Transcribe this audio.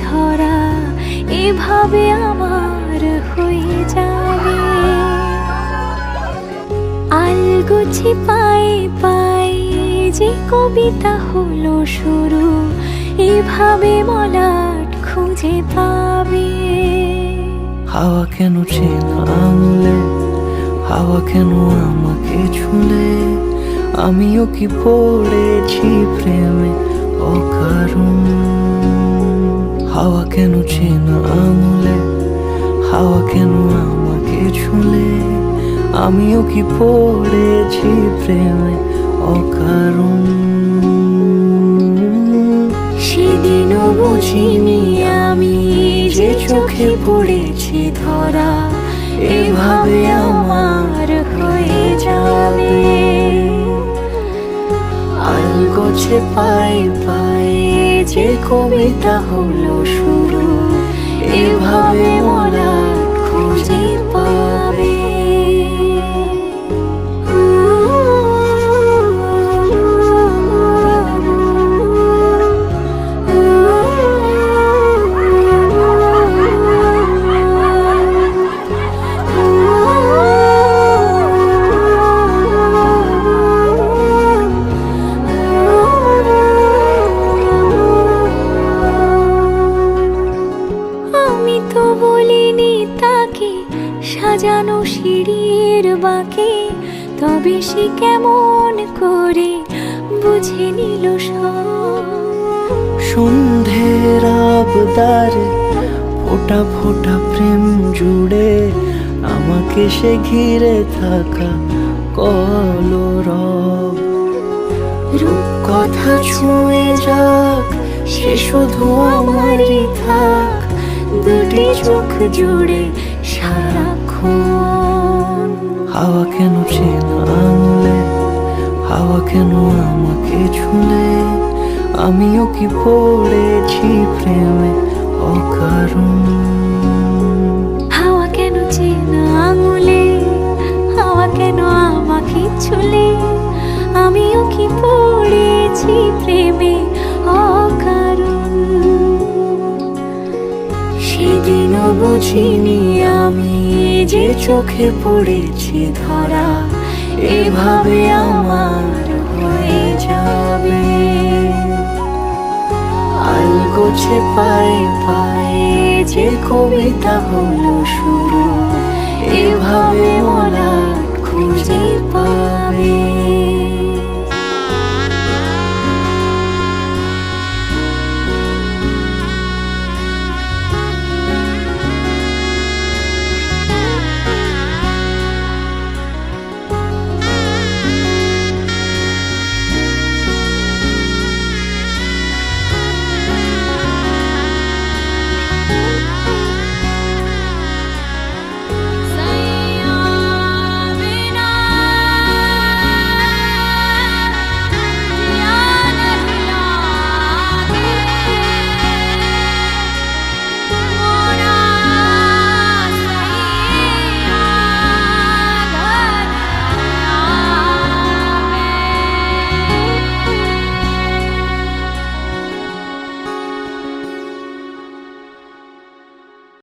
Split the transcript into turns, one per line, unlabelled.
ধরা এভাবে আমার হয়ে যাবে। আলগোছে পায়ে পায়ে যে কবিতা হলো শুরু, এভাবে মলাট খুঁজে পাবে।
হাওয়া কেন চেনা আঙুলে, হাওয়া কেন আমাকে ছুলে, আমিও কি পড়েছি প্রেমে অকারণ। হাওয়া কেন চেনা আঙুলে, হাওয়া কেন আমাকে ছুলে, আমিও কি পড়েছি প্রেমে অকারণ।
সেদিনও বুঝিনি আমি যে চোখে পড়েছি ধরা, এভাবে আমার হয়ে যাবে।
আলগোছে পায়ে পায়ে যে কবিতা হলো শুরু,
এভাবে মলাট খুঁজে পাবে। আমি তো বলিনি তাকে সাজানো সিঁড়ির বাঁকে, তবে সে কেমন করে বুঝে নিল সব।
সন্ধ্যের আবদারে ফোটা ফোটা প্রেম জুড়ে, আমাকে সে ঘিরে থাকা কলরব।
রূপকথা ছুঁয়ে যাক, সে শুধু আমারই থাক, দুটি চোখ জুড়ে সারাক্ষণ।
হাওয়া কেন চেনা আঙুলে, হাওয়া কেন আমাকে ছুলে, আমিও কি পড়েছি প্রেমে অকারণ।
হাওয়া কেন চেনা আঙুলে, হাওয়া কেন আমাকে ছুলে, আমিও কি পড়েছি প্রেমে অকারণ। সেদিনও বুঝিনি আমি যে চোখে পড়েছি ধরা, এভাবে আমার হয়ে যাবে। আলগোছে পায়ে পায়ে যে কবিতা হলো শুরু, এভাবে মলাট খুঁজে পাবে।